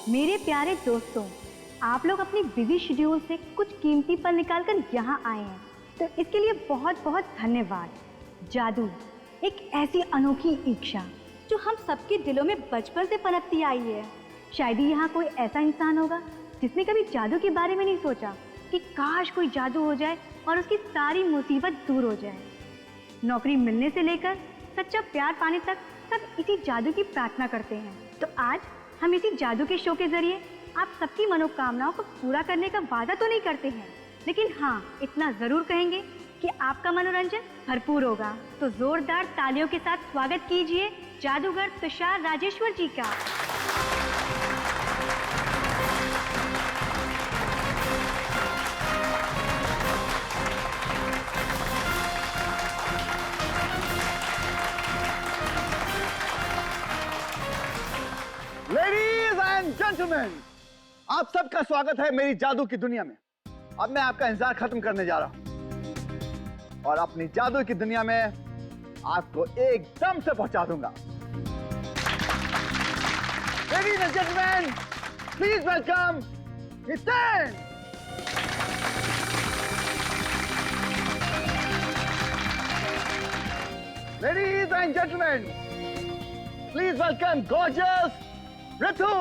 मेरे प्यारे दोस्तों, आप लोग अपनी बिजी शेड्यूल से कुछ कीमती पल निकालकर यहाँ आए हैं, तो इसके लिए बहुत बहुत धन्यवाद। जादू एक ऐसी अनोखी इच्छा जो हम सबके दिलों में बचपन से पनपती आई है। शायद ही यहाँ कोई ऐसा इंसान होगा जिसने कभी जादू के बारे में नहीं सोचा कि काश कोई जादू हो जाए और उसकी सारी मुसीबत दूर हो जाए। नौकरी मिलने से लेकर सच्चा प्यार पाने तक सब इसी जादू की प्रार्थना करते हैं। तो आज हम इसी जादू के शो के जरिए आप सबकी मनोकामनाओं को पूरा करने का वादा तो नहीं करते हैं, लेकिन हाँ इतना जरूर कहेंगे कि आपका मनोरंजन भरपूर होगा। तो जोरदार तालियों के साथ स्वागत कीजिए जादूगर तुषार राजेश्वर जी का। लेडीज एंड जेंटलमैन, आप सबका स्वागत है मेरी जादू की दुनिया में। अब मैं आपका इंतजार खत्म करने जा रहा हूं और अपनी जादू की दुनिया में आपको एकदम से पहुंचा दूंगा। Ladies and gentleman, please welcome Hiten. Ladies and gentleman, please welcome gorgeous Ritu!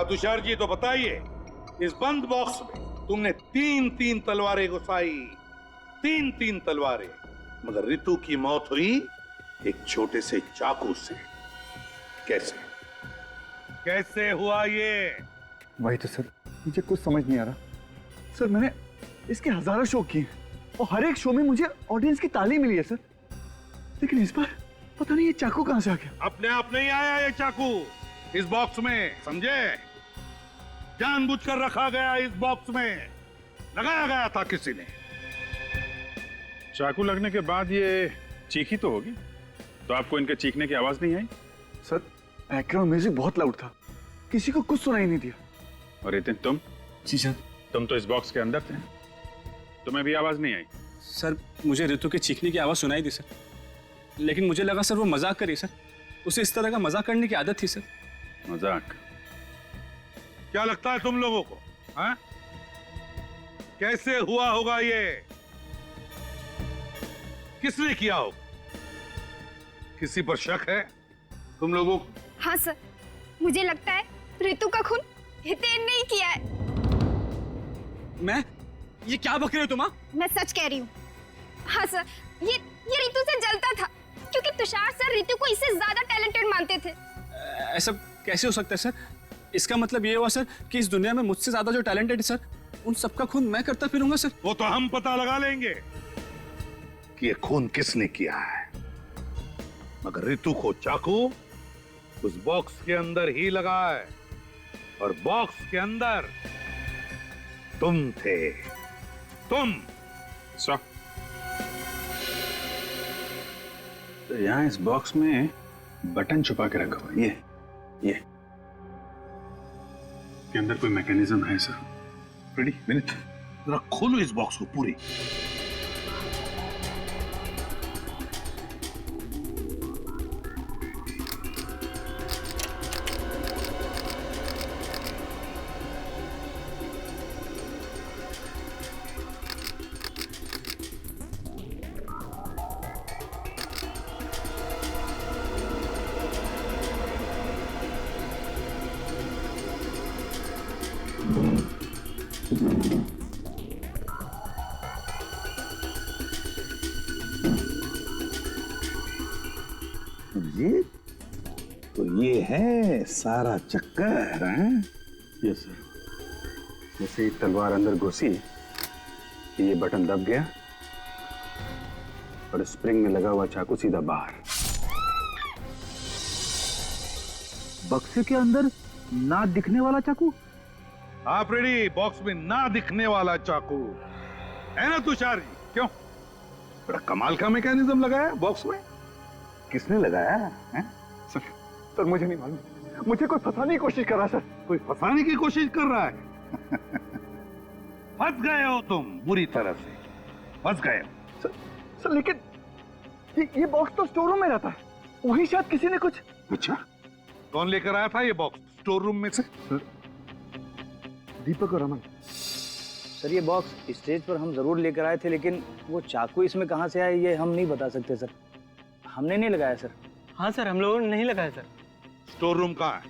हाँ तुषार जी, तो बताइए, इस बंद बॉक्स में तुमने 3-3 तलवारें घुसाई, 3-3 तलवारें, मगर रितु की मौत हुई एक छोटे से चाकू से। कैसे कैसे हुआ ये? वही तो सर, मुझे कुछ समझ नहीं आ रहा। सर मैंने इसके हजारों शो किए और हर एक शो में मुझे ऑडियंस की ताली मिली है सर, लेकिन इस बार पता नहीं ये चाकू कहां से आ गया। अपने आप नहीं आया ये चाकू इस बॉक्स में, समझे? जानबूझकर रखा गया इस बॉक्स में, लगाया गया था किसी ने। चाकू लगने के बाद ये चीखी तो होगी, तो आपको इनके चीखने की आवाज नहीं आई? सर बैकग्राउंड म्यूजिक बहुत लाउड था, किसी को कुछ सुनाई नहीं दिया। और नितिन तुम? जी सर। तुम तो इस बॉक्स के अंदर थे, तुम्हें भी आवाज नहीं आई? सर मुझे ऋतु के चीखने की आवाज सुनाई दी सर, लेकिन मुझे लगा सर वो मजाक करी सर, उसे इस तरह का मजाक करने की आदत थी सर। मजाक? क्या लगता है तुम लोगों को, हाँ? कैसे हुआ होगा ये? किसने किया होगा? किसी पर शक है तुम लोगों को? हाँ सर, मुझे लगता है ऋतु का खून हितेन ने ही किया है। मैं? ये क्या बक रहे हो तुम? मैं सच कह रही हूँ। हाँ सर, ये ऋतु से जलता था क्योंकि तुषार सर ऋतु को इससे ज्यादा टैलेंटेड मानते थे। ऐसा कैसे हो सकता है सर? इसका मतलब ये हुआ सर कि इस दुनिया में मुझसे ज्यादा जो टैलेंटेड है सर, उन सबका खून मैं करता फिरूंगा सर। वो तो हम पता लगा लेंगे कि ये खून किसने किया है, मगर ऋतु को चाकू उस बॉक्स के अंदर ही लगा है, और बॉक्स के अंदर तुम थे, तुम। सो तो यहाँ इस बॉक्स में बटन छुपा के रखा हुआ, ये के अंदर कोई मैकेनिज्म है सर? रेडी मिनट, जरा खोलो इस बॉक्स को पूरी। ये है सारा चक्कर, हैं? Yes sir. जैसे ही तलवार अंदर घुसी, ये बटन दब गया और स्प्रिंग में लगा हुआ चाकू सीधा बाहर। बक्से के अंदर ना दिखने वाला चाकू? आप रेडी? बॉक्स में ना दिखने वाला चाकू है ना तुषार जी? क्यों? बड़ा कमाल का मैकेनिज्म लगाया बॉक्स में। किसने लगाया है? सर मुझे नहीं मालूम, मुझे कोई फंसाने की कोशिश कर रहा है सर। कोई फंसाने की कोशिश कर रहा है? फंस गए हो तुम, बुरी तरह से फंस गए हो। सर लेकिन ये बॉक्स तो स्टोर रूम में रहता है, वही शायद किसी ने कुछ। अच्छा, कौन लेकर आया था ये बॉक्स स्टोर रूम में से? सर दीपक और अमन। सर ये बॉक्स स्टेज पर हम जरूर लेकर आए थे, लेकिन वो चाकू इसमें कहाँ से आया ये हम नहीं बता सकते सर। हमने नहीं लगाया सर। हाँ सर, हम लोगों ने नहीं लगाया सर। स्टोर रूम कहाँ है?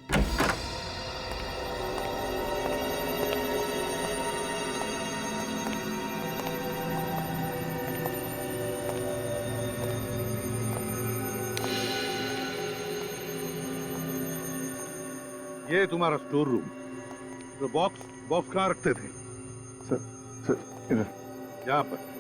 ये तुम्हारा स्टोर रूम। तो बॉक्स कहाँ रखते थे? सर इधर, यहाँ पर।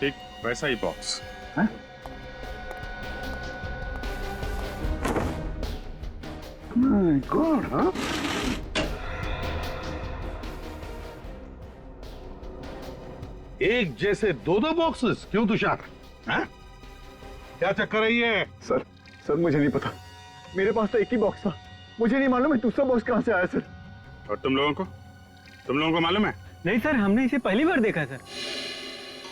ठीक वैसा ही बॉक्स है? माय गॉड, हाँ? एक जैसे दो बॉक्सेस क्यों तुषार? हैं? क्या चक्कर है ये? सर मुझे नहीं पता, मेरे पास तो एक ही बॉक्स था, मुझे नहीं मालूम है दूसरा बॉक्स कहाँ से आया सर। और तुम लोगों को मालूम है? नहीं सर, हमने इसे पहली बार देखा सर।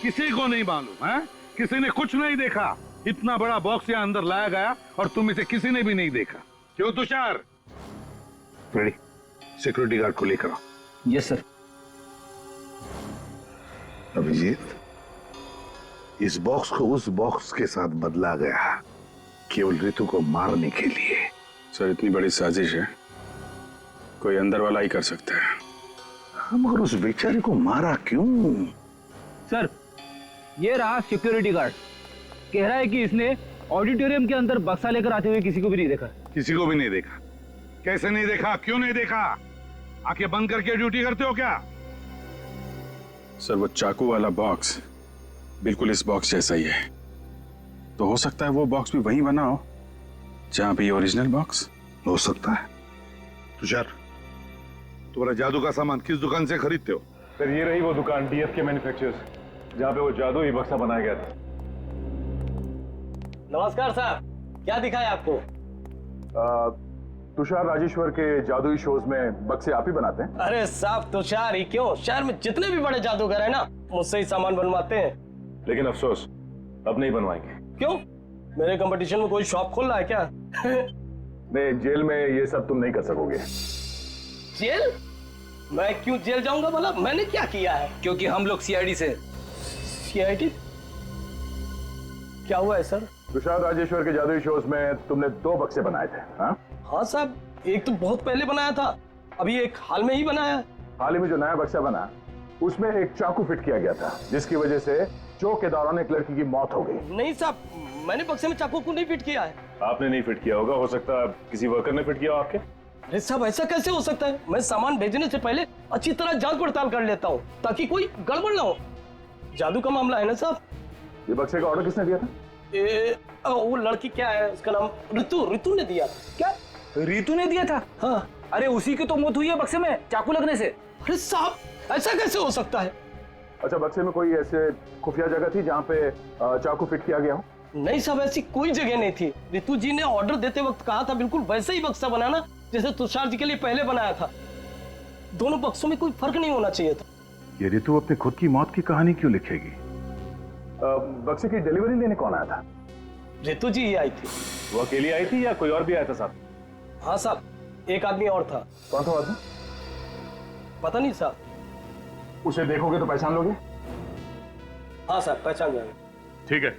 किसी को नहीं मालूम है? किसी ने कुछ नहीं देखा। इतना बड़ा बॉक्स यहाँ अंदर लाया गया और तुम इसे किसी ने भी नहीं देखा। क्यों तुषार? रेडी, सिक्योरिटी गार्ड को लेकर आओ। Yes sir. अभिजीत, इस बॉक्स को उस बॉक्स के साथ बदला गया केवल ऋतु को मारने के लिए। सर इतनी बड़ी साजिश है, कोई अंदर वाला ही कर सकता है। मगर उस बेचारे को मारा क्यों? सर ये रहा सिक्योरिटी गार्ड, कह रहा है कि इसने ऑडिटोरियम के अंदर बक्सा लेकर आते हुए किसी को भी नहीं देखा। किसी को भी नहीं देखा? कैसे नहीं देखा? क्यों नहीं देखा? आंखें बंद करके ड्यूटी करते हो क्या? सर वो चाकू वाला बॉक्स बिल्कुल इस बॉक्स जैसा ही है, तो हो सकता है वो बॉक्स भी वहीं बना हो जहां पे ये ओरिजिनल बॉक्स। हो सकता है। तुषार, तुम्हारा जादू का सामान किस दुकान से खरीदते हो? सर ये रही वो दुकान डीएफ के मैन्युफैक्चरर्स, जहाँ पे वो जादू ही बक्सा बनाया गया था। नमस्कार सर, क्या दिखाए आपको? तुषार राजेश्वर के जादुई शोज में बक्से आप ही बनाते हैं? अरे साहब तुषार ही क्यों, शहर में जितने भी बड़े जादूगर हैं ना, मुझसे ही सामान बनवाते हैं। लेकिन अफसोस अब नहीं बनवाएंगे। क्यों? मेरे कंपटीशन में कोई शॉप खोल रहा है क्या? नहीं, जेल में ये सब तुम नहीं कर सकोगे। जेल? मैं क्यों जेल जाऊंगा भला? मैंने क्या किया है? क्योंकि हम लोग सीआईडी से। सीआईडी? क्या हुआ है सर? तुषार राजेश्वर के जादुई शोज में तुमने 2 बक्से बनाए थे। हाँ साहब, एक तो बहुत पहले बनाया था, अभी एक हाल में ही बनाया है। हाल ही में जो नया बक्सा बना उसमें एक चाकू फिट किया गया था, जिसकी वजह से चोक के दौरान एक लड़की की मौत हो गई। नहीं साहब, मैंने बक्से में चाकू को नहीं फिट किया है। आपने नहीं फिट किया होगा, हो सकता है किसी वर्कर ने फिट किया हो आपके। अरे साहब ऐसा कैसे हो सकता है? मैं सामान भेजने से पहले अच्छी तरह जांच पड़ताल कर लेता हूँ ताकि कोई गड़बड़ ना हो। जादू का मामला है ना साहब। ये बक्से का ऑर्डर किसने दिया था? वो लड़की क्या है उसका नाम? ऋतु। ऋतु ने दिया। क्या ऋतु ने दिया था? हाँ। अरे उसी की तो मौत हुई है बक्से में चाकू लगने से। अरे साहब ऐसा कैसे हो सकता है? अच्छा, बक्से में कोई ऐसे खुफिया जगह थी जहाँ पे चाकू फिट किया गया हो? नहीं साहब, ऐसी कोई जगह नहीं थी। ऋतु जी ने ऑर्डर देते वक्त कहा था बिल्कुल वैसे ही बक्सा बनाना जैसे तुषार जी के लिए पहले बनाया था। दोनों बक्सों में कोई फर्क नहीं होना चाहिए था। ये ऋतु अपने खुद की मौत की कहानी क्यों लिखेगी? बक्से की डिलीवरी लेने कौन आया था? ऋतु जी ही आई थी। वो अकेली आई थी या कोई और भी आया था साथ? हाँ साहब, एक आदमी और था। कौन था आदमी? पता नहीं साहब। उसे देखोगे तो पहचान लोगे? हाँ साहब, पहचान जाएंगे। ठीक है।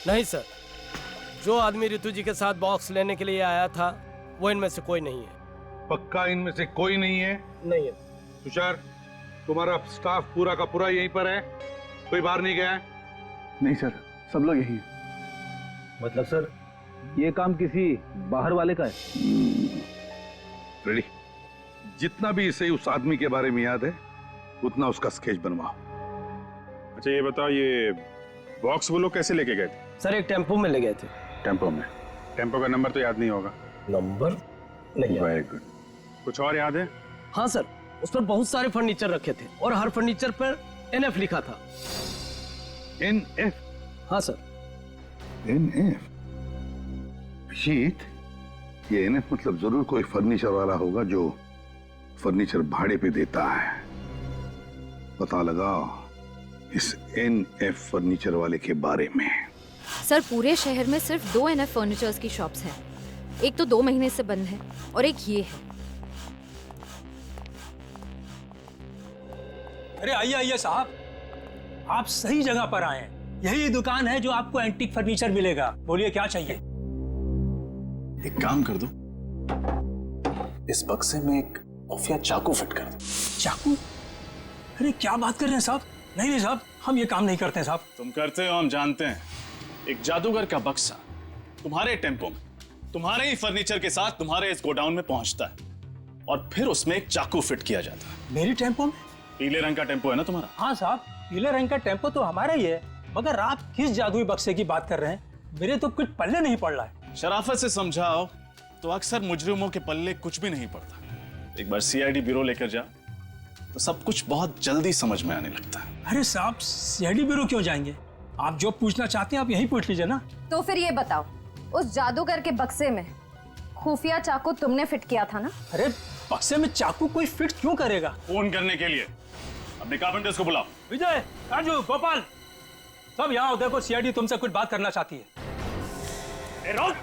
नहीं सर, जो आदमी ऋतु जी के साथ बॉक्स लेने के लिए आया था वो इनमें से कोई नहीं है। पक्का इनमें से कोई नहीं है? नहीं है। तुषार, तुम्हारा स्टाफ पूरा का पूरा यहीं पर है? कोई बाहर नहीं गया है? नहीं सर, सब लोग यही हैं। मतलब सर ये काम किसी बाहर वाले का है? रेडी, जितना भी इसे उस आदमी के बारे में याद है उतना उसका स्केच बनवाओ। अच्छा ये बताओ, ये बॉक्स वो लोग कैसे लेके गए थे? सर एक टेम्पो में ले गए थे। टेम्पो में? टेम्पो का नंबर तो याद नहीं होगा? नंबर नहीं है। Very good. कुछ और याद है? हाँ सर, उस पर बहुत सारे फर्नीचर रखे थे और हर फर्नीचर पर NF लिखा था। NF? हाँ सर। NF? अभिजीत, ये NF मतलब जरूर कोई फर्नीचर वाला होगा जो फर्नीचर भाड़े पे देता है। पता लगाओ इस NF फर्नीचर वाले के बारे में। सर पूरे शहर में सिर्फ 2 NF फर्नीचर्स की शॉप्स हैं। एक तो 2 महीने से बंद है और एक ये है। अरे आइए आइए साहब, आप सही जगह पर आए हैं। यही दुकान है जो आपको एंटीक फर्नीचर मिलेगा। बोलिए क्या चाहिए? एक काम कर दो, इस बक्से में एक खुफिया चाकू फिट कर दो। चाकू? अरे क्या बात कर रहे हैं साहब? नहीं नहीं साहब, हम ये काम नहीं करते हैं साहब। तुम करते हो, हम जानते हैं। एक जादूगर का बक्सा तुम्हारे टेम्पो में तुम्हारे ही फर्नीचर के साथ तुम्हारे इस गोडाउन में पहुंचता है और फिर उसमें एक चाकू फिट किया जाता है। मेरी टेम्पो में? पीले रंग का टेम्पो है ना तुम्हारा? हाँ साहब, पीले रंग का टेम्पो तो हमारा ही है, मगर आप किस जादुई बक्से की बात कर रहे हैं? मेरे तो कुछ पल्ले नहीं पड़ रहा है। शराफत से समझाओ तो अक्सर मुजरिमों के पल्ले कुछ भी नहीं पड़ता। एक बार CID ब्यूरो लेकर जा तो सब कुछ बहुत जल्दी समझ में आने लगता है। अरे साहब, CID ब्यूरो क्यों जाएंगे? आप जो पूछना चाहते हैं आप यही पूछ लीजिए ना। तो फिर ये बताओ, उस जादूगर के बक्से में खुफिया चाकू तुमने फिट किया था ना? अरे बक्से में चाकू कोई फिट क्यों करेगा? फोन करने के लिए अपने कारपेंटर्स को बुलाओ। विजय, राजू, गोपाल, सब यहाँ आओ। देखो सीआईडी तुमसे कुछ बात करना चाहती है। ए, रोक!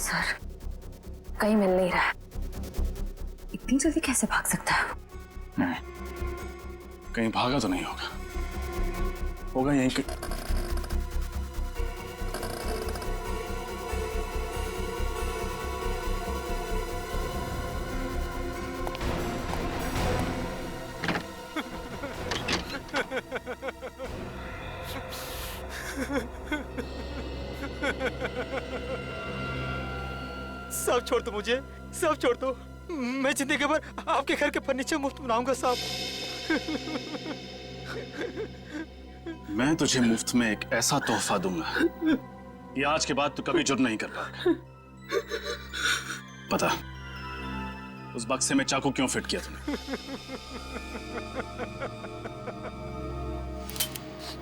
सर, कहीं मिल नहीं रहा है। इतनी जल्दी कैसे भाग सकता है? नहीं, कहीं भागा तो नहीं होगा। होगा यहीं कहीं। सब छोड़ दो मुझे, सब छोड़ दो। मैं जिंदगी भर आपके घर के फर्नीचर मुफ्त बनाऊंगा साहब। मैं तुझे मुफ्त में एक ऐसा तोहफा दूंगा कि आज के बाद तू कभी जुर्म नहीं कर पाएगा। बता, उस बक्से में चाकू क्यों फिट किया तूने?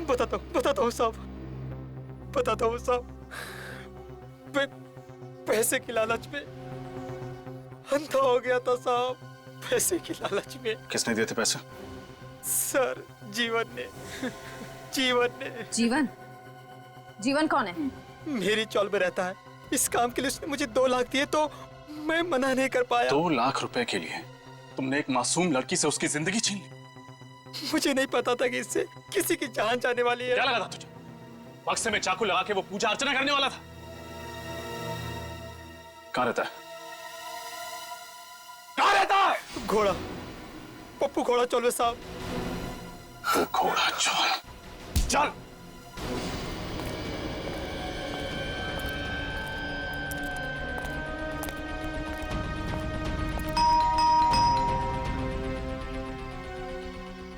बताता हूँ साहब, बताता हूँ साहब। पैसे की लालच में अंधा हो गया था साहब, पैसे की लालच में। किसने दिए थे पैसे? सर, जीवन ने। जीवन? जीवन कौन है? मेरी चौल में रहता है। इस काम के लिए उसने मुझे 2 लाख दिए तो मैं मना नहीं कर पाया। 2 लाख रुपए के लिए तुमने एक मासूम लड़की से उसकी जिंदगी छीन ली? मुझे नहीं पता था कि इससे किसी की जान जाने वाली है। क्या लगा था तुझे? बक्से में चाकू लगा के वो पूजा अर्चना करने वाला था। कहाँ रहता है? कहाँ रहता है? घोड़ा, पप्पू घोड़ा चौलवे साहब। वो घोड़ा चौल, चल।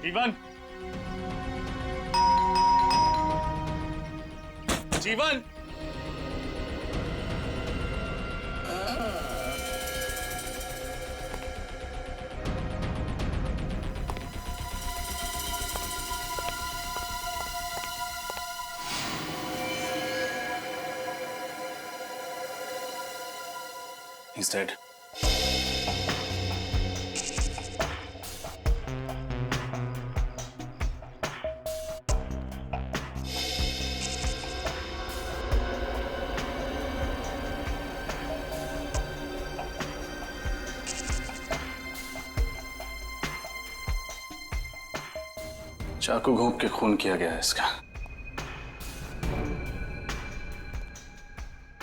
जीवन, जीवन, he's dead. चाकू घोंप के खून किया गया है इसका।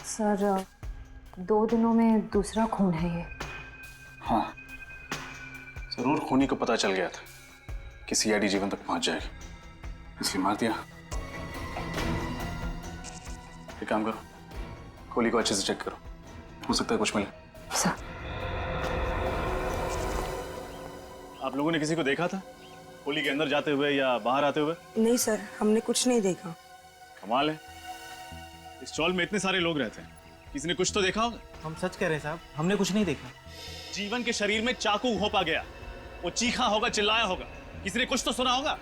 सर, 2 दिनों में दूसरा खून है ये। हाँ, जरूर खूनी को पता चल गया था कि सीआईडी जीवन तक पहुंच जाएगी, इसलिए मार दिया। एक काम करो, खोली को अच्छे से चेक करो, हो सकता है कुछ मिले। सर, आप लोगों ने किसी को देखा था खोली के अंदर जाते हुए या बाहर आते हुए? नहीं सर, हमने कुछ नहीं देखा। कमाल है, इस चौल में इतने सारे लोग रहते हैं, किसी ने कुछ तो देखा होगा। हम सच कह रहे हैं साहब, हमने कुछ नहीं देखा। जीवन के शरीर में चाकू घोंपा गया, वो चीखा होगा, चिल्लाया होगा, किसी ने कुछ तो सुना होगा।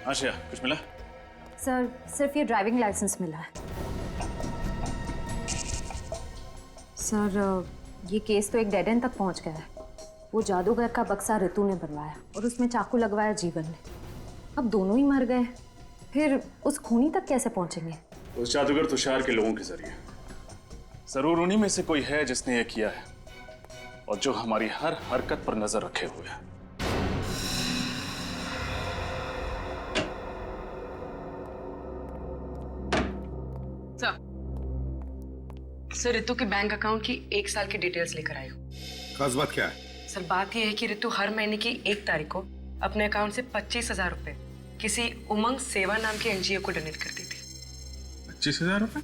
आशिया, कुछ मिला? सर, सिर्फ ये ड्राइविंग लाइसेंस मिला है। सर, ये केस तो एक डेड एंड तक पहुंच गया है। वो जादूगर का बक्सा ऋतु ने बनवाया और उसमें चाकू लगवाया जीवन ने। अब दोनों ही मर गए, फिर उस खूनी तक कैसे पहुंचेंगे? उस जादूगर तुषार के लोगों के जरिए। जरूर उन्हीं में से कोई है जिसने ये किया है और जो हमारी हर हरकत पर नजर रखे हुए है। सर रितु के बैंक अकाउंट की 1 साल की डिटेल्स लेकर आई हूँ। खास बात क्या है? सर बात यह है कि रितु हर महीने की 1 तारीख को अपने अकाउंट से 25,000 रुपए किसी उमंग सेवा नाम के एनजीओ को डोनेट करती थी। 25,000 रुपए?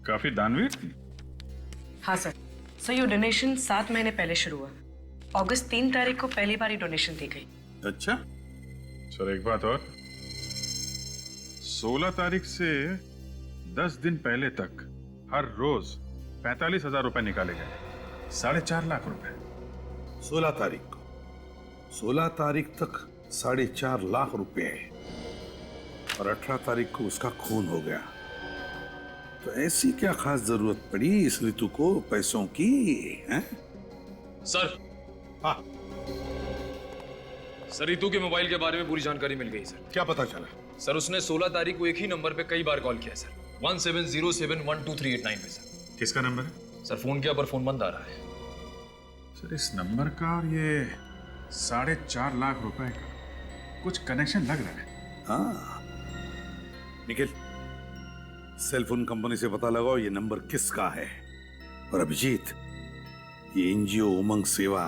काफी दानवीर थी। हाँ सर। सर ये डोनेशन 7 महीने पहले शुरू हुआ। अगस्त 3 तारीख को पहली बार डोनेशन दी गई। अच्छा सर, एक बात और, 16 तारीख से 10 दिन पहले तक हर रोज 45,000 रुपए निकाले गए, 4.5 लाख रुपए। 16 तारीख को 16 तारीख तक 4.5 लाख रुपए और 18 तारीख को उसका खून हो गया। तो ऐसी क्या खास जरूरत पड़ी इस ऋतु को पैसों की, हैं? सर। हाँ सर, ऋतु के मोबाइल के बारे में पूरी जानकारी मिल गई सर। क्या पता चला? सर उसने 16 तारीख को एक ही नंबर पे कई बार कॉल किया सर, 17071238 पे सर। किसका नंबर है? सर फोन किया पर फोन बंद आ रहा है। सर इस नंबर का और ये 4.5 लाख रुपए का कुछ कनेक्शन लग रहा है। हाँ निखिल, सेल फोन कंपनी से पता लगाओ ये नंबर किसका है। और अभिजीत, ये एनजीओ उमंग सेवा,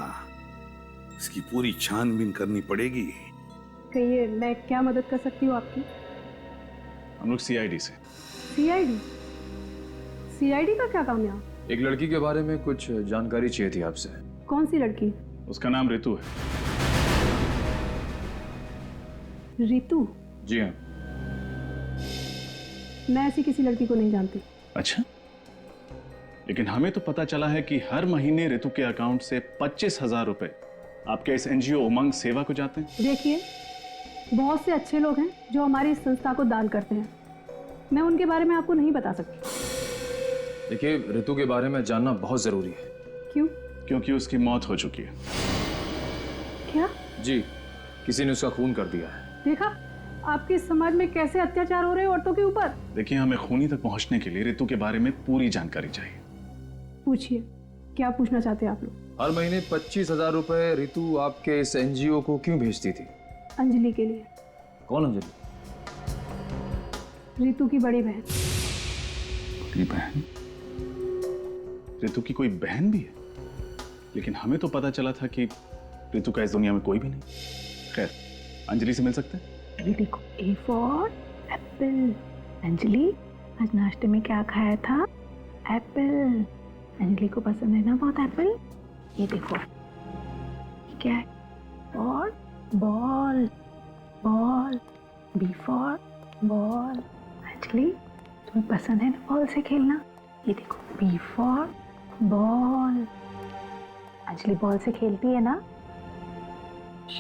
इसकी पूरी छानबीन करनी पड़ेगी। कहिए, मैं क्या मदद कर सकती हूँ आपकी? हम लोग सीआईडी से। सीआईडी? सीआईडी का क्या काम यहाँ? एक लड़की के बारे में कुछ जानकारी चाहिए थी आपसे। कौन सी लड़की? उसका नाम ऋतु है। ऋतु? जी हाँ। मैं ऐसी किसी लड़की को नहीं जानती। अच्छा, लेकिन हमें तो पता चला है कि हर महीने ऋतु के अकाउंट से 25,000 रुपए आपके इस एनजीओ उमंग सेवा को जाते हैं। देखिए, बहुत से अच्छे लोग हैं जो हमारी इस संस्था को दान करते हैं। मैं उनके बारे में आपको नहीं बता सकती। देखिए, ऋतु के बारे में जानना बहुत जरूरी है। क्यों? क्योंकि उसकी मौत हो चुकी है। क्या? जी, किसी ने उसका खून कर दिया है। देखा आपके समाज में कैसे अत्याचार हो रहे हैं औरतों के ऊपर। देखिए, हमें खूनी तक पहुंचने के लिए ऋतु के बारे में पूरी जानकारी चाहिए। पूछिए, क्या पूछना चाहते हैं आप लोग? हर महीने 25,000 रुपए ऋतु आपके इस एनजीओ को क्यों भेजती थी? अंजलि के लिए। कौन अंजलि? ऋतु की बड़ी बहन। बड़ी बहन? ऋतु की कोई बहन भी है? लेकिन हमें तो पता चला था कि ऋतु का इस दुनिया में कोई भी नहीं। खैर, अंजलि से मिल सकते हैं? देखो, ए फॉर एप्पल। अंजलि, आज नाश्ते में क्या खाया था? एप्पल। अंजलि को पसंद है ना बहुत एप्पल। ये देखो, ये क्या है? Ball. Ball. Ball. B for ball. Anjali, तुम्हें पसंद है ना बॉल से खेलना? ये देखो, B for ball. Anjali ball से खेलती है ना?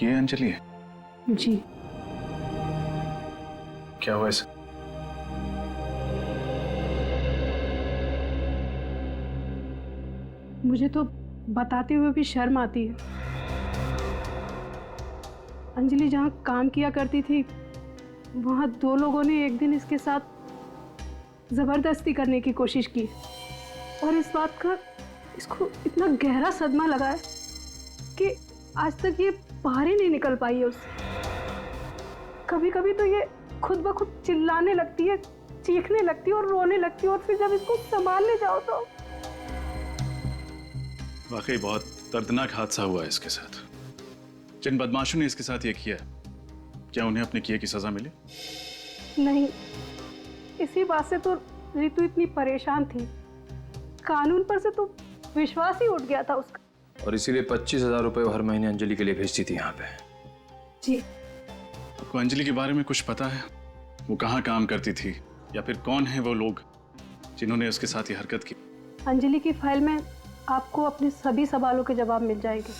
ये अंजलि है? जी। क्या हुआ इसे? मुझे तो बताते हुए भी शर्म आती है। अंजलि जहाँ काम किया करती थी, वहाँ 2 लोगों ने एक दिन इसके साथ जबरदस्ती करने की कोशिश की और इस बात का इसको इतना गहरा सदमा लगा है कि आज तक ये बाहर ही नहीं निकल पाई है उससे। कभी कभी तो ये खुद ब खुद चिल्लाने लगती है, चीखने लगती है और रोने लगती है, और फिर जब इसको संभालने जाओ तो। वाकई बहुत दर्दनाक हादसा हुआ है इसके साथ। जिन बदमाशों ने इसके साथ ये किया, क्या उन्हें अपने किए की सजा मिली? नहीं, इसी बात से तो ऋतु इतनी परेशान थी। कानून पर से तो विश्वास ही उठ गया था उसका। और इसीलिए 25,000 रुपए हर महीने अंजलि के लिए भेजती थी यहाँ पे। जी। आपको अंजलि के बारे में कुछ पता है? वो कहाँ काम करती थी, या फिर कौन है वो लोग जिन्होंने उसके साथ ये हरकत की? अंजलि की फाइल में आपको अपने सभी सवालों के जवाब मिल जाएंगे।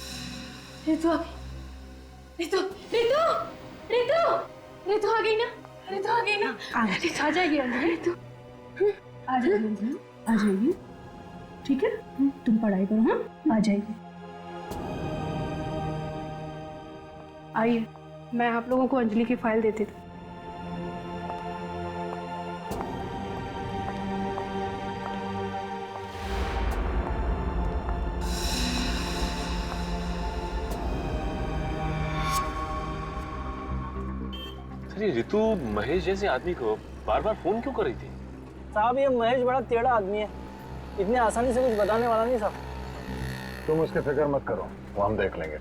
ऋतु आ गई। ऋतु ऋतु ऋतु ऋतु आ गई ना? ऋतु आ गई ना? आ जाएगी अंजलि। ऋतु आ जाएगी अंजलि, आ जाएगी। ठीक है, तुम पढ़ाई करो। हाँ, आ जाएगी। आइए, मैं आप लोगों को अंजलि की फाइल देती थी। ये ऋतु महेश जैसे आदमी को बार बार फोन क्यों कर रही थी? साहब, ये महेश बड़ा टेढ़ा आदमी है। इतने आसानी से कुछ बताने वाला नहीं साहब। तुम उसकी फिक्र मत करो, वो हम देख लेंगे।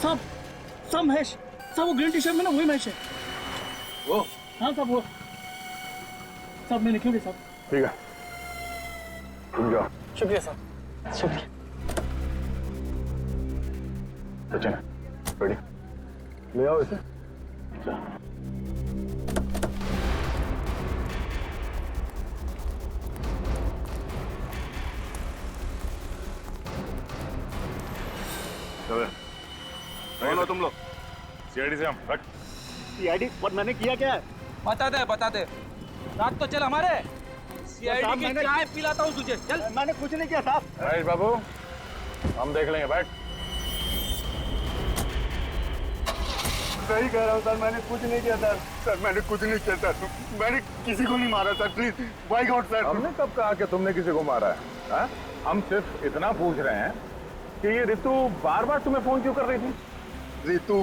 साहब महेश साहब, वो ग्रीन टी शर्ट में ना वही महेश है। वो? हाँ साहब वो। साहब मैं लिखूंगी साहब। ठीक है, तुम जाओ। शुक्रिया साहब, शुक्रिया। सचिन, रेडी? ले आओ इसे। कौन हो तुम लोग? सीआईडी से हम हट। सीआईडी? और मैंने किया क्या है? बता दे। रात तो चल हमारे सीआईडी की चाय पिलाता हूँ तुझे। चल। मैंने कुछ नहीं किया साहब। महेश बाबू, हम देख लेंगे, बैठ। सही कह रहा हूँ सर, मैंने कुछ नहीं किया सर। सर मैंने कुछ नहीं किया सर, मैंने किसी को नहीं मारा sir, please by God sir. हमने कब कहा कि तुमने किसी को मारा है? हा? हम सिर्फ इतना पूछ रहे हैं कि ये रितु बार बार तुम्हें फोन क्यों कर रही थी? रितु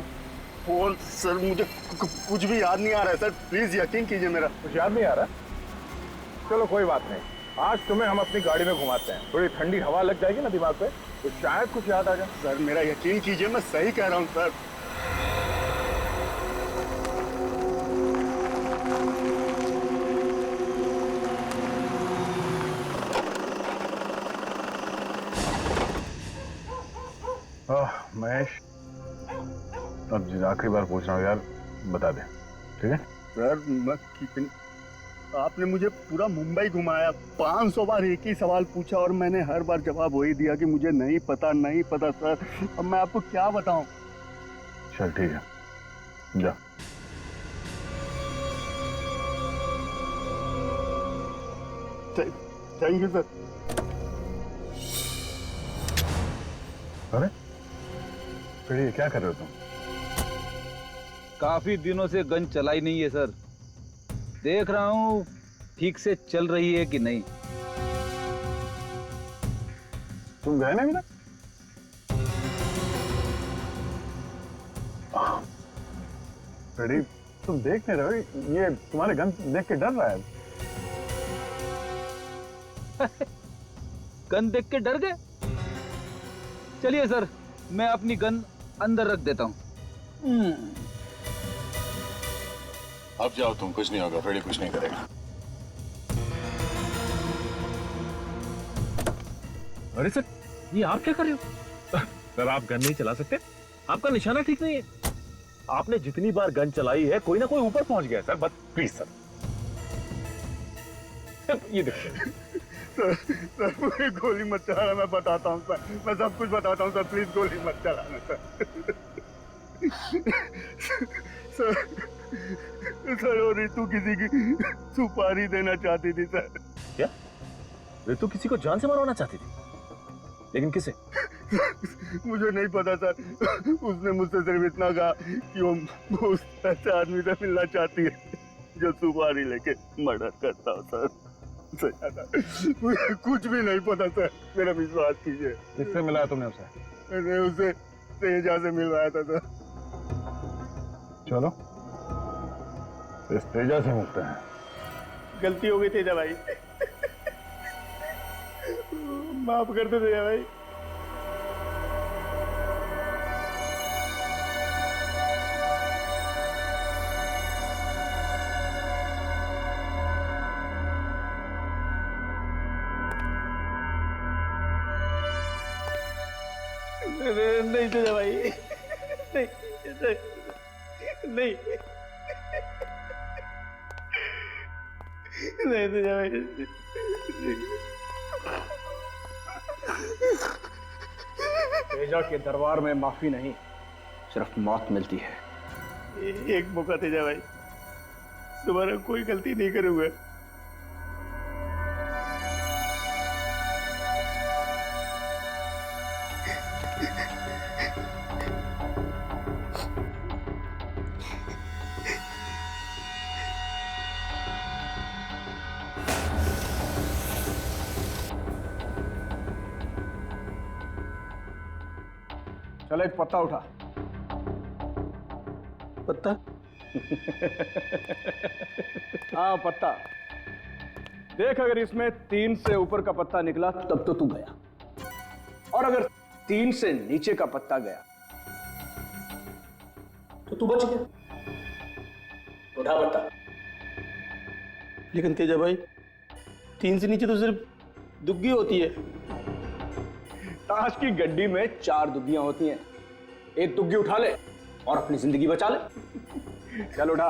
फोन? सर मुझे कुछ भी याद नहीं आ रहा है सर, प्लीज यकीन कीजिए मेरा। कुछ याद नहीं आ रहा? चलो कोई बात नहीं, आज तुम्हें हम अपनी गाड़ी में घुमाते हैं, थोड़ी ठंडी हवा लग जाएगी ना दिमाग पे, तो शायद कुछ याद आ जाए। सर मेरा यकीन कीजिए, मैं सही कह रहा हूँ सर। महेश, अब आखिरी बार पूछ रहा हूँ यार, बता दे, ठीक है? सर मैं कितनी, आपने मुझे पूरा मुंबई घुमाया, 500 बार एक ही सवाल पूछा और मैंने हर बार जवाब वही दिया कि मुझे नहीं पता सर। अब मैं आपको क्या बताऊं? चल ठीक है, जा। Thank you sir. अरे फिर ये क्या कर रहे हो तुम? काफी दिनों से गन चलाई नहीं है सर, देख रहा हूँ ठीक से चल रही है कि नहीं। तुम गए ना मेरा? रेडी, तुम देख नहीं रहे हो? ये तुम्हारे गन देख के डर रहा है। गन देख के डर गए? चलिए सर, मैं अपनी गन अंदर रख देता हूँ। अब जाओ तुम, कुछ नहीं होगा, फ्रेडी कुछ नहीं करेगा। अरे सर, ये आप क्या कर रहे हो? सर आप गन नहीं चला सकते, आपका निशाना ठीक नहीं है। आपने जितनी बार गन चलाई है, कोई ना कोई ऊपर पहुंच गया सर। बस प्लीज सर, ये देखिए। सर मुझे गोली मत चलाना, मैं बताता हूँ सर, मैं सब कुछ बताता हूँ सर, प्लीज गोली मत चलाना सर वो रितु किसी की सुपारी देना चाहती थी सर। क्या? रितु किसी को जान से मारवाना चाहती थी? लेकिन किसे? मुझे नहीं पता सर, उसने मुझसे सिर्फ इतना कहा कि वो उस ऐसे आदमी से मिलना चाहती है जो सुपारी लेके मर्डर करता हो सर। मुझे कुछ भी नहीं पता सर, मेरा विश्वास कीजिए। किससे मिलाया तुमने उसे? मैंने उसे तेजा से मिलवाया था सर। चलो इस तेजा से मिलते हैं। गलती हो गई तेजा भाई, माफ कर दो तेजा भाई। नहीं तेजा भाई, नहीं नहीं नहीं तेजा भाई। तेजा के दरबार में माफी नहीं, सिर्फ मौत मिलती है। एक मौका तेजा भाई, दोबारा कोई गलती नहीं करूंगा। चल एक पत्ता उठा। पत्ता? हाँ पत्ता देख, अगर इसमें 3 से ऊपर का पत्ता निकला तब तो तू गया, और अगर 3 से नीचे का पत्ता गया तो तू बच गया। उठा पत्ता। लेकिन तेजा भाई 3 से नीचे तो सिर्फ दुग्गी होती है। ताश की गड्डी में 4 दुग्गियां होती हैं, एक दुग्गी उठा ले और अपनी जिंदगी बचा ले। चल उठा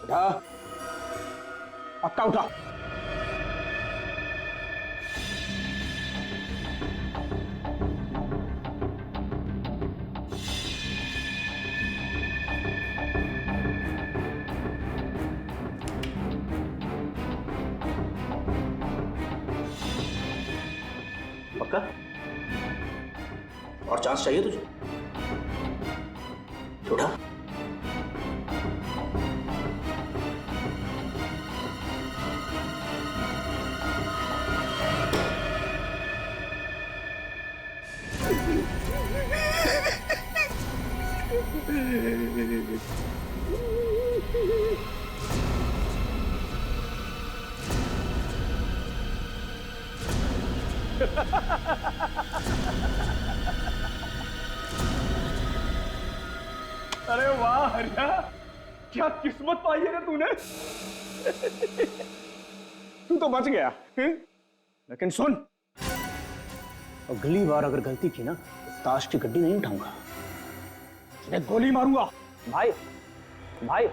उठा, पक्का उठा। पक्का? और चांस चाहिए तुझे? उठा। अरे वाह हरिया, क्या किस्मत पाई है ना तूने। तू तो बच गया। लेकिन सुन, अगली बार अगर गलती की ना तो ताश की गड्डी नहीं उठाऊंगा, मैं गोली मारूंगा। भाई भाई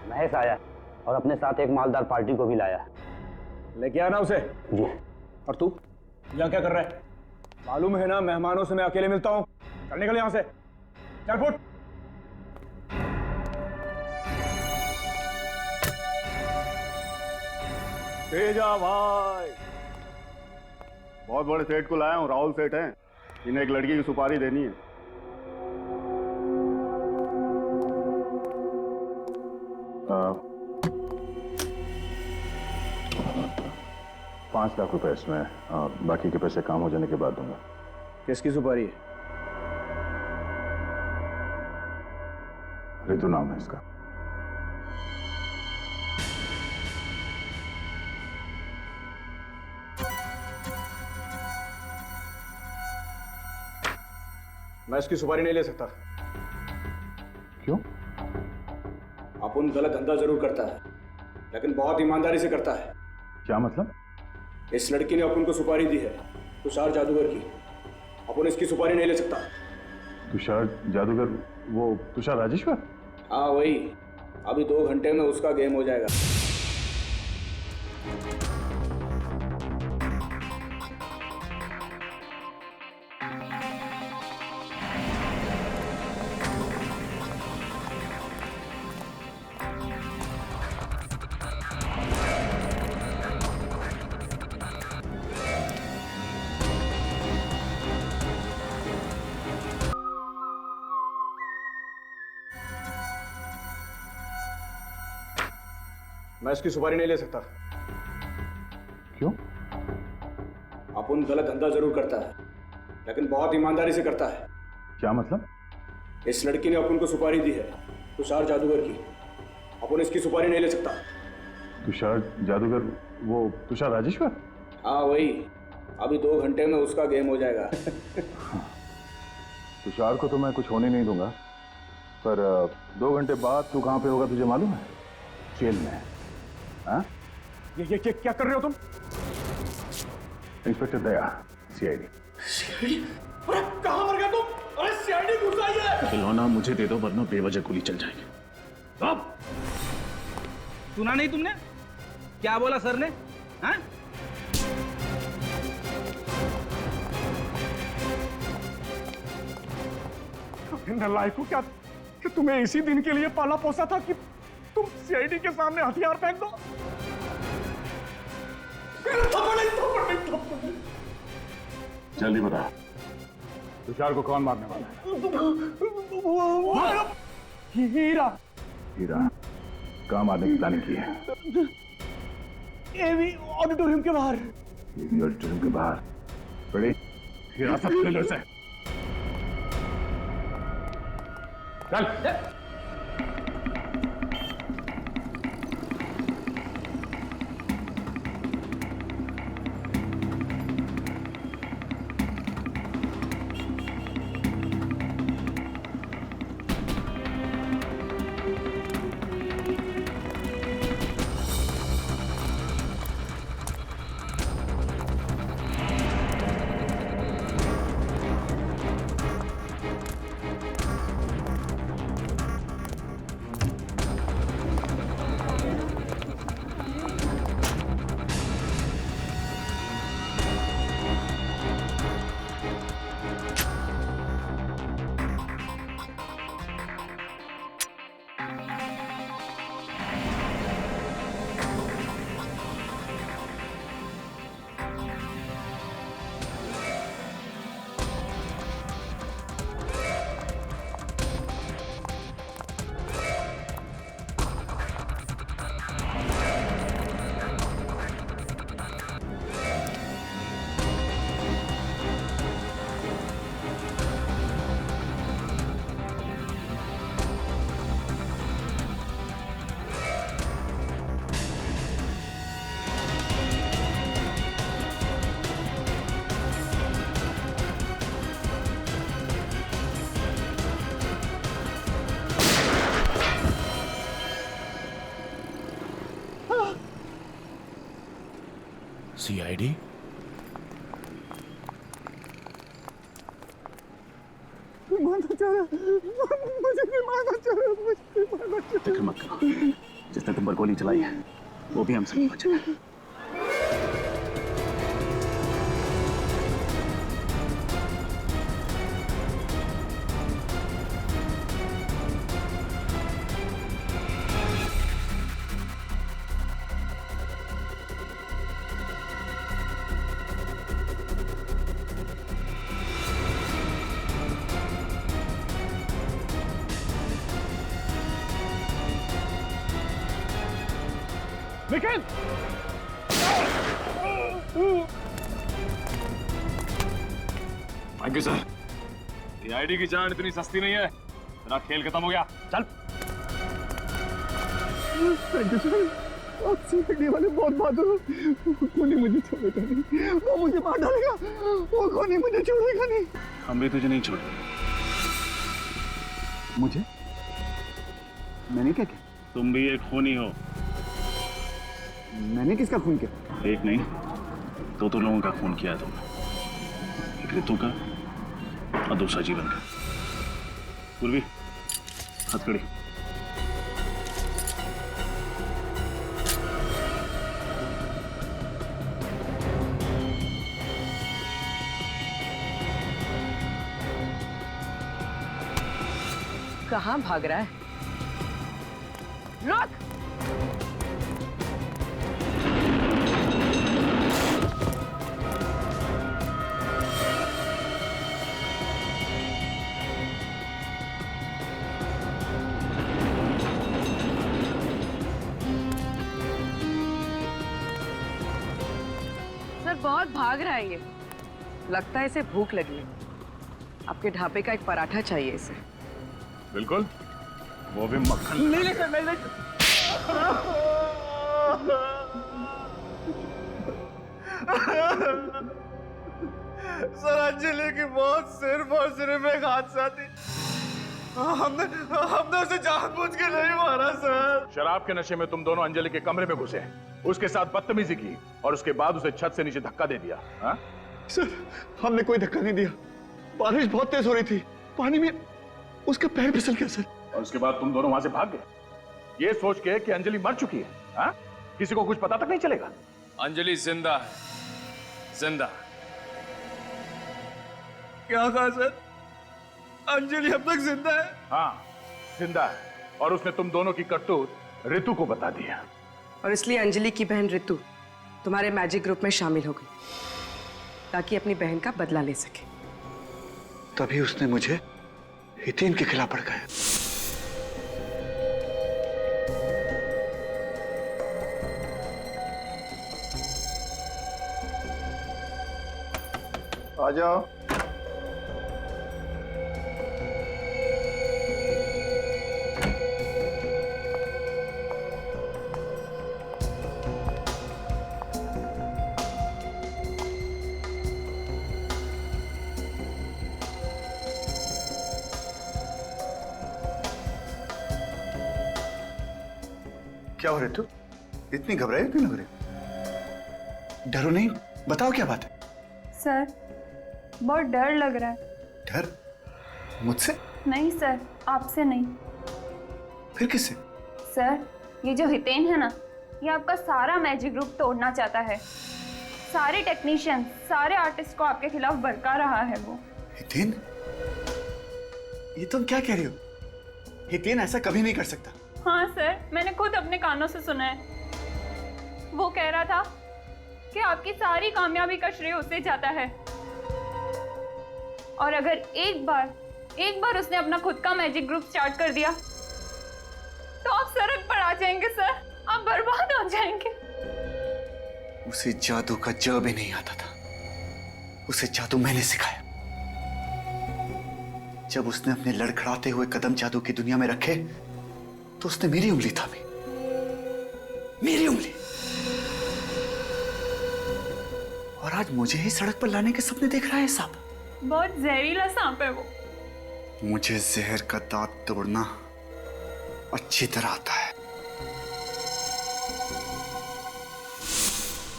महेश आया और अपने साथ एक मालदार पार्टी को भी लाया। लेके आना उसे। जी। और तू यहाँ क्या कर रहा है? मालूम है ना मेहमानों से मैं अकेले मिलता हूँ। चल निकल यहाँ से, चल फुट। तेजा भाई, बहुत बड़े सेठ को लाया हूँ, राहुल सेठ हैं, इन्हें एक लड़की की सुपारी देनी है। ₹5,00,000 इसमें, और बाकी के पैसे काम हो जाने के बाद दूंगा। किसकी सुपारी है? ऋतु नाम है इसका। मैं इसकी सुपारी नहीं ले सकता। क्यों? अपुन गलत धंधा जरूर करता है, लेकिन बहुत ईमानदारी से करता है। क्या मतलब? इस लड़की ने अपुन को सुपारी दी है, तुषार जादूगर की। अपुन इसकी सुपारी नहीं ले सकता। तुषार जादूगर? वो तुषार राजेश्वर? हाँ वही। अभी 2 घंटे में उसका गेम हो जाएगा। मैं इसकी सुपारी नहीं ले सकता। क्यों? अपुन गलत धंधा जरूर करता है, लेकिन बहुत ईमानदारी से करता है। क्या मतलब? इस लड़की ने अपुन को सुपारी दी है, तुषार जादूगर की। अपुन इसकी सुपारी नहीं ले सकता। तुषार जादूगर? वो तुषार राजेश्वर? हाँ वही। अभी 2 घंटे में उसका गेम हो जाएगा। तुषार को तो मैं कुछ होने नहीं दूंगा, पर 2 घंटे बाद तू कहाँ पे होगा तुझे मालूम है? जेल में। हाँ? ये क्या कर रहे हो तुम? इंस्पेक्टर दया, सीआईडी। अरे कहाँ मर गया तुम? अरे सीआईडी घुस आई है। खिलौना मुझे दे दो वरना बेवजह गोली चल जाएगी। अब सुना नहीं तुमने क्या बोला सर ने? हाँ? नालायकों, क्या तुम्हें इसी दिन के लिए पाला पोसा था कि तुम सीआईडी के सामने हथियार फेंक दो? जल्दी बता, तुषार को कौन मारने वाला है? हीरा। हीरा कहाँ मारने की प्लानिंग की है? एवी ऑडिटोरियम के बाहर। एवी ऑडिटोरियम के बाहर? बड़ी हिरासत ले लो इसे। चल। सीआईडी? फिक्र मत करो, जिसने तुम पर गोली चलाई है वो भी हमसे बचा है। Nikhil! Thank you sir. CID की जान इतनी सस्ती नहीं है। तेरा खेल खत्म हो गया, चल। Thank you sir. आप सीआईडी वाले बहुत बहादुर हो। कोई मुझे छोड़ेगा नहीं, वो मुझे मार डालेगा। वो कोई मुझे छोड़ेगा नहीं। हम भी तुझे नहीं छोड़ेंगे। मुझे? मैंने क्या किया? तुम भी एक खूनी हो। मैंने किसका खून किया? एक नहीं, दो लोगों का खून किया है तुमने। एक ऋतु का और दूसरा जीवन का। पूर्वी, हथकड़ी। कहाँ भाग रहा है? रुक! सर बहुत भाग रहा है ये। लगता है इसे भूख लगी है। आपके ढाबे का एक पराठा चाहिए इसे। बिल्कुल, वो भी मक्खन। नहीं सर, नहीं। सर अंजलि की मौत सिर्फ और सिर्फ एक हादसा थी। हमने उसे जानबूझ के नहीं मारा सर। शराब के नशे में तुम दोनों अंजलि के कमरे में घुसे, उसके साथ बदतमीजी की और उसके बाद उसे छत से नीचे धक्का दे दिया। हा? सर हमने कोई धक्का नहीं दिया। बारिश बहुत तेज हो रही थी, पानी में उसका पैर फिसल गया सर। और उसके बाद तुम दोनों वहां से भाग गए, ये सोच के कि अंजलि मर चुकी है। हा? किसी को कुछ पता तक नहीं चलेगा। अंजलि जिंदा है, जिंदा। क्या कहा सर? अंजलि अब तक जिंदा है? हाँ, जिंदा है। और उसने तुम दोनों की करतूत ऋतु को बता दिया। और इसलिए अंजलि की बहन ऋतु तुम्हारे मैजिक ग्रुप में शामिल हो गई ताकि अपनी बहन का बदला ले सके। तभी उसने मुझे हितेन के खिलाफ भड़काया। आ जाओ। क्या हो रहे तू? इतनी घबराई क्यों लग रही? डरो नहीं, बताओ क्या बात है? सर, बहुत डर लग रहा है। डर? मुझसे? नहीं सर, आपसे नहीं। फिर किससे? सर, ये जो हितेन है ना, ये आपका सारा मैजिक ग्रुप तोड़ना चाहता है। सारे टेक्नीशियन, सारे आर्टिस्ट को आपके खिलाफ भड़का रहा है वो। हितेन? ये तुम क्या कह रही हो? हितेन ऐसा कभी नहीं कर सकता। हाँ सर, मैंने खुद अपने कानों से सुना है। वो कह रहा था कि आपकी सारी कामयाबी का श्रेय उसे जाता है, और अगर एक बार उसने अपना खुद का मैजिक ग्रुप स्टार्ट कर दिया तो आप सड़क पर आ जाएंगे सर, आप बर्बाद हो जाएंगे। उसे जादू का ज भी नहीं आता था। उसे जादू मैंने सिखाया। जब उसने अपने लड़खड़ाते हुए कदम जादू की दुनिया में रखे तो उसने मेरी उंगली थामी, मेरी उंगली। और आज मुझे ही सड़क पर लाने के सपने देख रहा है सांप। बहुत जहरीला सांप है वो। मुझे जहर का दांत तोड़ना अच्छी तरह आता है।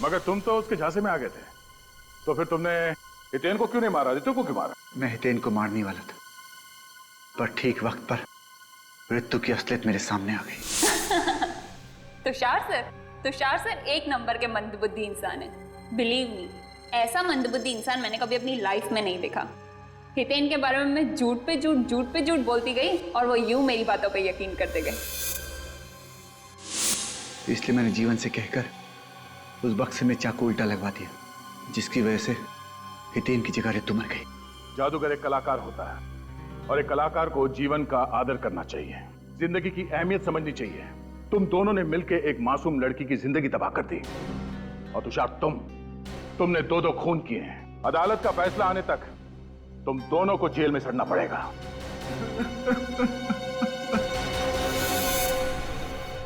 मगर तुम तो उसके झांसे में आ गए थे, तो फिर तुमने हितेन को क्यों नहीं मारा? रितु को क्यों मारा? मैं हितेन को मारने वाला था, पर ठीक वक्त पर ऋतु की असलियत मेरे सामने आ गई। तुषार सर एक नंबर के मंदबुद्धि इंसान है। बिलीव मी, ऐसा मंदबुद्धि इंसान मैंने कभी अपनी लाइफ में नहीं देखा। हितेन के बारे में मैं झूठ पे झूठ बोलती गई और वो यूं मेरी बातों पे यकीन करते गए। इसलिए मैंने जीवन से कहकर उस बक्से में चाकू उल्टा लगवा दिया, जिसकी वजह से हितेन की जगह ऋतु मर गई। जादूगर एक कलाकार होता है, और एक कलाकार को जीवन का आदर करना चाहिए, जिंदगी की अहमियत समझनी चाहिए। तुम दोनों ने मिलकर एक मासूम लड़की की जिंदगी तबाह कर दी। और तुषार, तुमने दो खून किए हैं। अदालत का फैसला आने तक तुम दोनों को जेल में सड़ना पड़ेगा।